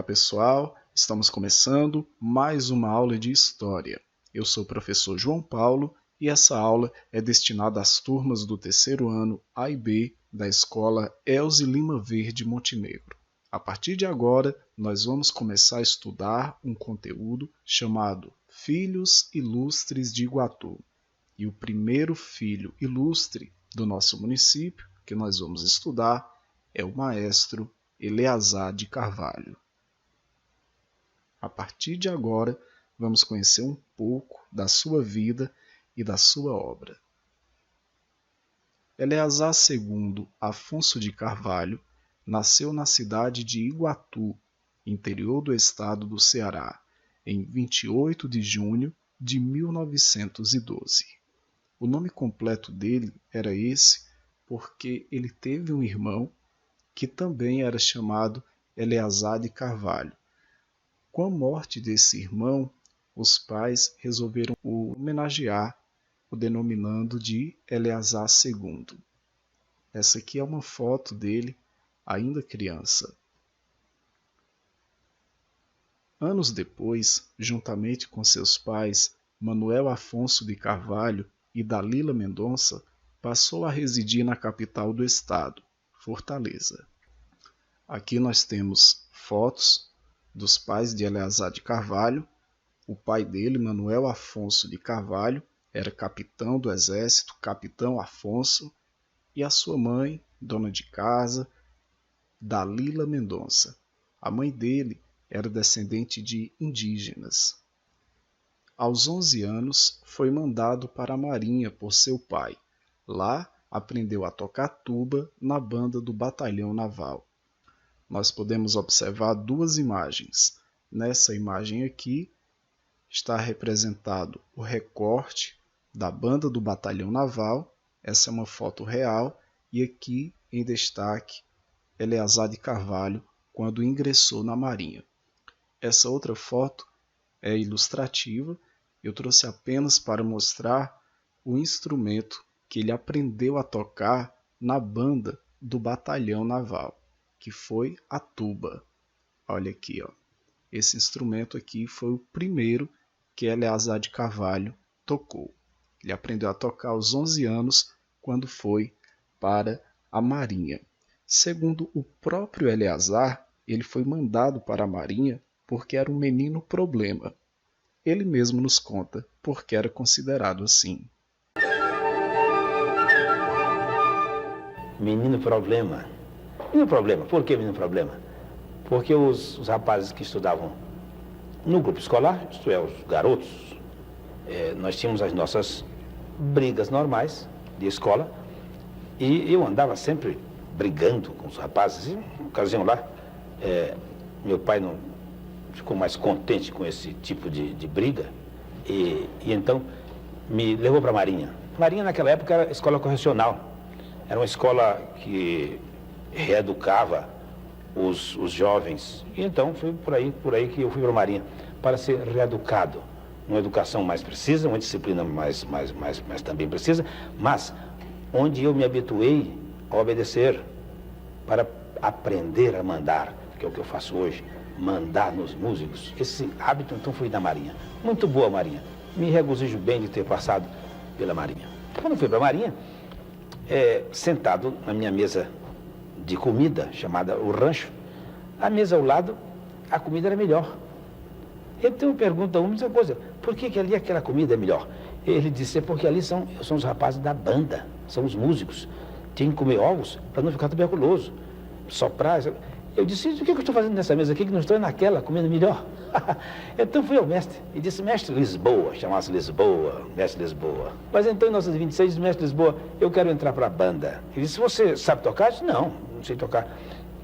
pessoal, estamos começando mais uma aula de História. Eu sou o professor João Paulo e essa aula é destinada às turmas do terceiro ano A e B da Escola Elze Lima Verde Montenegro. A partir de agora, nós vamos começar a estudar um conteúdo chamado Filhos Ilustres de Iguatu. E o primeiro filho ilustre do nosso município que nós vamos estudar é o maestro Eleazar de Carvalho. A partir de agora, vamos conhecer um pouco da sua vida e da sua obra. Eleazar II Afonso de Carvalho nasceu na cidade de Iguatu, interior do estado do Ceará, em 28 de junho de 1912. O nome completo dele era esse porque ele teve um irmão que também era chamado Eleazar de Carvalho. Com a morte desse irmão, os pais resolveram o homenagear, o denominando de Eleazar II. Essa aqui é uma foto dele, ainda criança. Anos depois, juntamente com seus pais, Manuel Afonso de Carvalho e Dalila Mendonça, passou a residir na capital do estado, Fortaleza. Aqui nós temos fotos dos pais de Eleazar de Carvalho. O pai dele, Manuel Afonso de Carvalho, era capitão do exército, capitão Afonso, e a sua mãe, dona de casa, Dalila Mendonça. A mãe dele era descendente de indígenas. Aos 11 anos, foi mandado para a Marinha por seu pai. Lá, aprendeu a tocar tuba na banda do Batalhão Naval. Nós podemos observar duas imagens. Nessa imagem aqui, está representado o recorte da banda do Batalhão Naval. Essa é uma foto real. E aqui, em destaque, Eleazar de Carvalho, quando ingressou na Marinha. Essa outra foto é ilustrativa. Eu trouxe apenas para mostrar o instrumento que ele aprendeu a tocar na banda do Batalhão Naval, que foi a tuba. Olha aqui, ó. Esse instrumento aqui foi o primeiro que Eleazar de Carvalho tocou. Ele aprendeu a tocar aos 11 anos, quando foi para a Marinha. Segundo o próprio Eleazar, ele foi mandado para a Marinha porque era um menino problema. Ele mesmo nos conta porque era considerado assim. Menino problema. Menino problema. Por que menino problema? Porque os rapazes que estudavam no grupo escolar, isto é, os garotos, nós tínhamos as nossas brigas normais de escola e eu andava sempre brigando com os rapazes. E, uma ocasião lá, meu pai não ficou mais contente com esse tipo de briga e então me levou para a Marinha. Marinha naquela época era escola correcional. Era uma escola que reeducava os jovens. E então foi por aí que eu fui para a Marinha, para ser reeducado. Uma educação mais precisa, uma disciplina mais também precisa, mas onde eu me habituei a obedecer, para aprender a mandar, que é o que eu faço hoje, mandar nos músicos. Esse hábito então foi da Marinha. Muito boa a Marinha. Me regozijo bem de ter passado pela Marinha. Quando eu fui para a Marinha, sentado na minha mesa de comida, chamada o rancho, a mesa ao lado, a comida era melhor. Então eu pergunto a uma coisa, por que ali aquela comida é melhor? Ele disse, porque ali são os rapazes da banda, são os músicos. Tem que comer ovos para não ficar tuberculoso. Soprar. Eu disse, o que eu estou fazendo nessa mesa aqui que não estou naquela, comendo melhor? Então fui ao mestre e disse, mestre Lisboa, chamasse Lisboa, mestre Lisboa. Mas então em 1926, disse, mestre Lisboa, eu quero entrar para a banda. Ele disse, você sabe tocar? Eu disse, não sei tocar.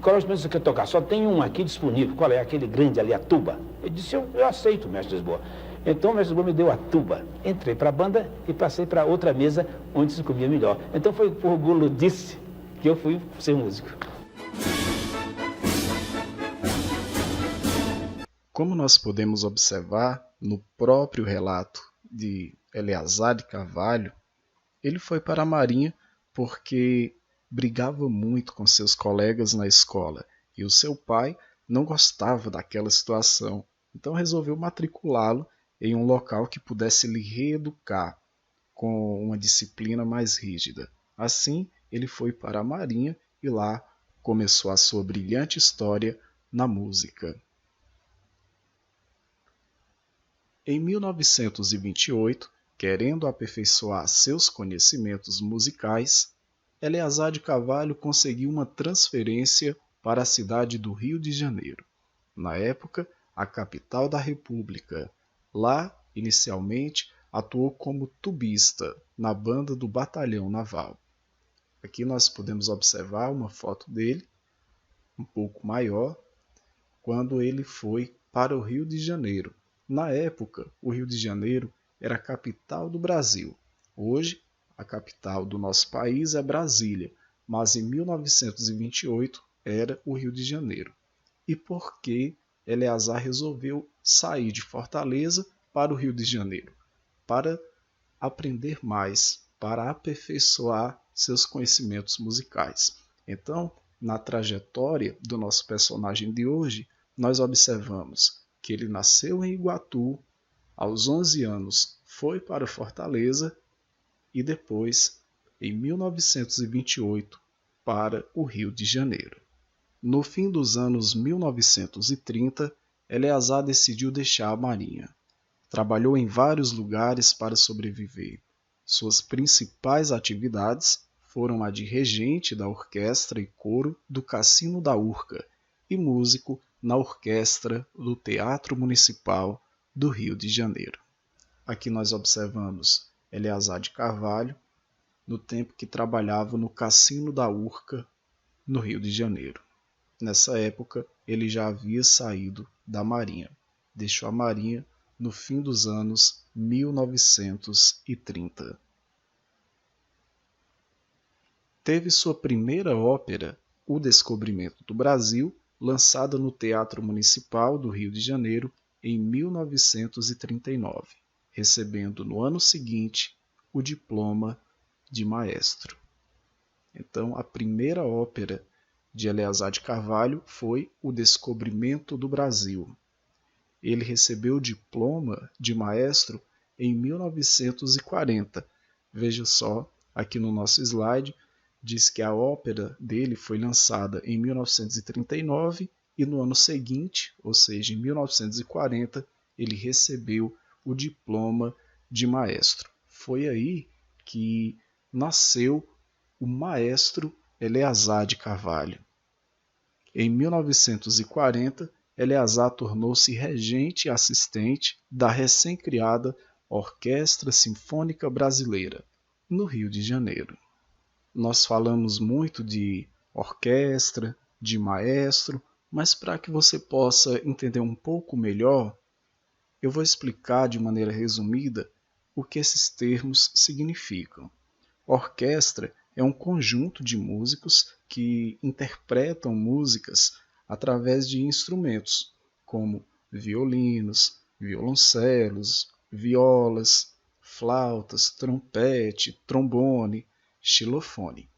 Qual é o instrumento que você quer tocar? Só tem um aqui disponível. Qual é? Aquele grande ali, a tuba. Ele disse, eu aceito, mestre Lisboa. Então o mestre Lisboa me deu a tuba. Entrei para a banda e passei para outra mesa onde se comia melhor. Então foi por guludice que eu fui ser músico. Como nós podemos observar no próprio relato de Eleazar de Carvalho, ele foi para a Marinha porque brigava muito com seus colegas na escola e o seu pai não gostava daquela situação, então resolveu matriculá-lo em um local que pudesse lhe reeducar com uma disciplina mais rígida. Assim, ele foi para a Marinha e lá começou a sua brilhante história na música. Em 1928, querendo aperfeiçoar seus conhecimentos musicais, Eleazar de Carvalho conseguiu uma transferência para a cidade do Rio de Janeiro, na época a capital da República. Lá, inicialmente, atuou como tubista na banda do Batalhão Naval. Aqui nós podemos observar uma foto dele, um pouco maior, quando ele foi para o Rio de Janeiro. Na época, o Rio de Janeiro era a capital do Brasil. Hoje, a capital do nosso país é Brasília, mas em 1928 era o Rio de Janeiro. E por que Eleazar resolveu sair de Fortaleza para o Rio de Janeiro? Para aprender mais, para aperfeiçoar seus conhecimentos musicais. Então, na trajetória do nosso personagem de hoje, nós observamos que ele nasceu em Iguatu, aos 11 anos foi para Fortaleza e depois, em 1928, para o Rio de Janeiro. No fim dos anos 1930, Eleazar decidiu deixar a Marinha. Trabalhou em vários lugares para sobreviver. Suas principais atividades foram a de regente da orquestra e coro do Cassino da Urca e músico na orquestra do Teatro Municipal do Rio de Janeiro. Aqui nós observamos Eleazar de Carvalho no tempo que trabalhava no Cassino da Urca, no Rio de Janeiro. Nessa época, ele já havia saído da Marinha. Deixou a Marinha no fim dos anos 1930. Teve sua primeira ópera, O Descobrimento do Brasil, lançada no Teatro Municipal do Rio de Janeiro em 1939, recebendo no ano seguinte o diploma de maestro. Então, a primeira ópera de Eleazar de Carvalho foi O Descobrimento do Brasil. Ele recebeu o diploma de maestro em 1940. Veja só, aqui no nosso slide, diz que a ópera dele foi lançada em 1939 e no ano seguinte, ou seja, em 1940, ele recebeu o diploma de maestro. Foi aí que nasceu o maestro Eleazar de Carvalho. Em 1940, Eleazar tornou-se regente e assistente da recém-criada Orquestra Sinfônica Brasileira, no Rio de Janeiro. Nós falamos muito de orquestra, de maestro, mas para que você possa entender um pouco melhor, eu vou explicar de maneira resumida o que esses termos significam. Orquestra é um conjunto de músicos que interpretam músicas através de instrumentos, como violinos, violoncelos, violas, flautas, trompete, trombone, xilofone.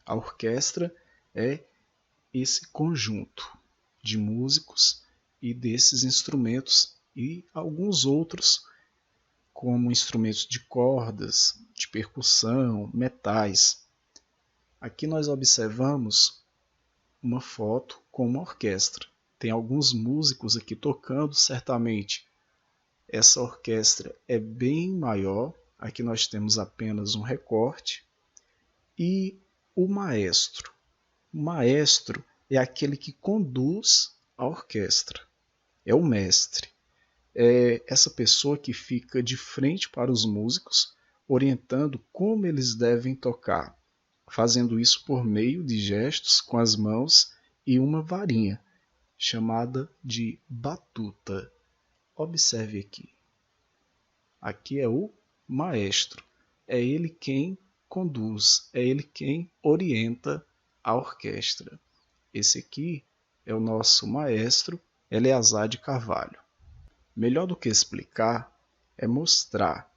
A orquestra é esse conjunto de músicos e desses instrumentos e alguns outros, como instrumentos de cordas, de percussão, metais. Aqui nós observamos uma foto com uma orquestra. Tem alguns músicos aqui tocando, certamente. Essa orquestra é bem maior. Aqui nós temos apenas um recorte. E o maestro. O maestro é aquele que conduz a orquestra. É o mestre. É essa pessoa que fica de frente para os músicos, orientando como eles devem tocar, fazendo isso por meio de gestos com as mãos e uma varinha, chamada de batuta. Observe aqui. Aqui é o maestro. É ele quem conduz, é ele quem orienta a orquestra. Esse aqui é o nosso maestro Eleazar de Carvalho. Melhor do que explicar é mostrar.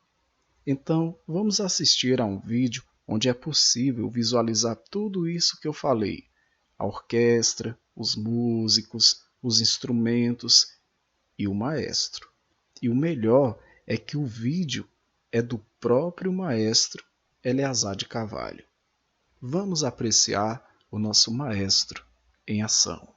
Então, vamos assistir a um vídeo onde é possível visualizar tudo isso que eu falei. A orquestra, os músicos, os instrumentos e o maestro. E o melhor é que o vídeo é do próprio maestro Eleazar de Carvalho. Vamos apreciar o nosso maestro em ação.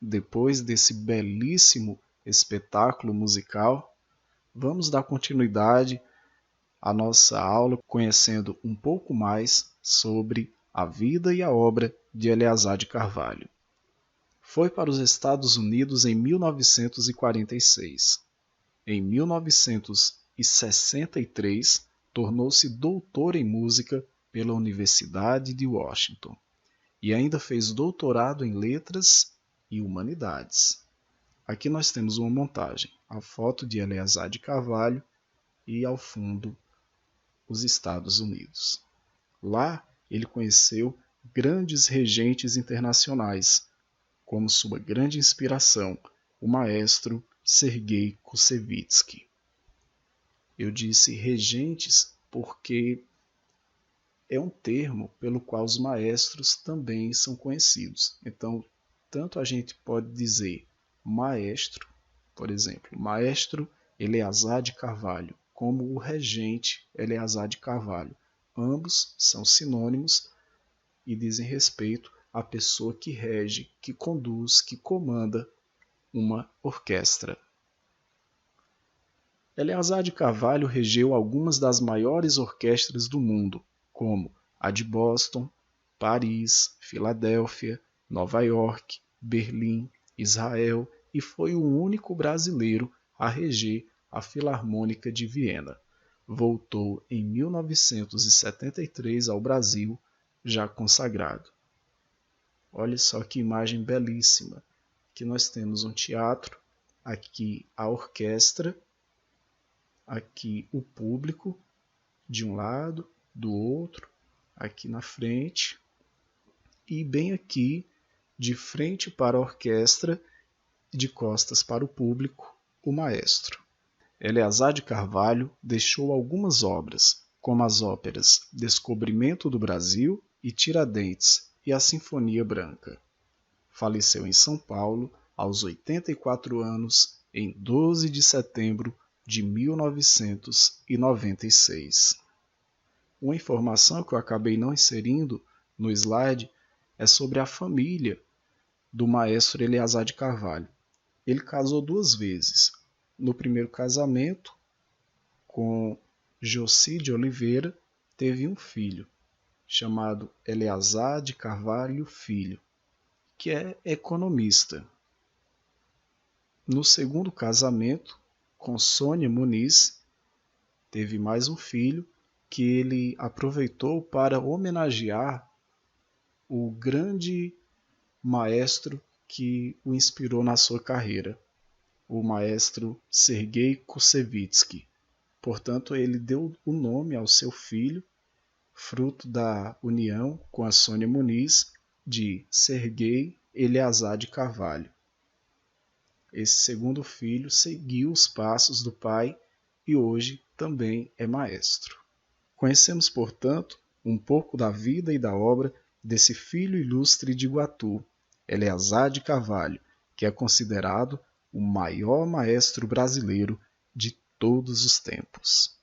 Depois desse belíssimo espetáculo musical, vamos dar continuidade à nossa aula conhecendo um pouco mais sobre a vida e a obra de Eleazar de Carvalho. Foi para os Estados Unidos em 1946. Em 1963, tornou-se doutor em música pela Universidade de Washington e ainda fez doutorado em letras e humanidades. Aqui nós temos uma montagem, a foto de Eleazar de Carvalho e ao fundo os Estados Unidos. Lá ele conheceu grandes regentes internacionais, como sua grande inspiração, o maestro Sergei Koussevitzky. Eu disse regentes porque é um termo pelo qual os maestros também são conhecidos. Então, tanto a gente pode dizer maestro, por exemplo, maestro Eleazar de Carvalho, como o regente Eleazar de Carvalho. Ambos são sinônimos e dizem respeito à pessoa que rege, que conduz, que comanda uma orquestra. Eleazar de Carvalho regeu algumas das maiores orquestras do mundo, como a de Boston, Paris, Filadélfia, Nova York, Berlim, Israel, e foi o único brasileiro a reger a Filarmônica de Viena. Voltou em 1973 ao Brasil, já consagrado. Olha só que imagem belíssima. Aqui nós temos um teatro, aqui a orquestra, aqui o público, de um lado, do outro, aqui na frente, e bem aqui, de frente para a orquestra, de costas para o público, o maestro. Eleazar de Carvalho deixou algumas obras, como as óperas Descobrimento do Brasil e Tiradentes e a Sinfonia Branca. Faleceu em São Paulo aos 84 anos, em 12 de setembro de 1996. Uma informação que eu acabei não inserindo no slide é sobre a família do maestro Eleazar de Carvalho. Ele casou 2 vezes. No primeiro casamento, com Joci de Oliveira, teve um filho, chamado Eleazar de Carvalho Filho, que é economista. No segundo casamento, com Sônia Muniz, teve mais um filho que ele aproveitou para homenagear o grande maestro que o inspirou na sua carreira, o maestro Sergei Koussevitzky. Portanto, ele deu o nome ao seu filho, fruto da união com a Sônia Muniz, de Sergei Eleazar de Carvalho. Esse segundo filho seguiu os passos do pai e hoje também é maestro. Conhecemos, portanto, um pouco da vida e da obra desse filho ilustre de Iguatu, Eleazar de Carvalho, que é considerado o maior maestro brasileiro de todos os tempos.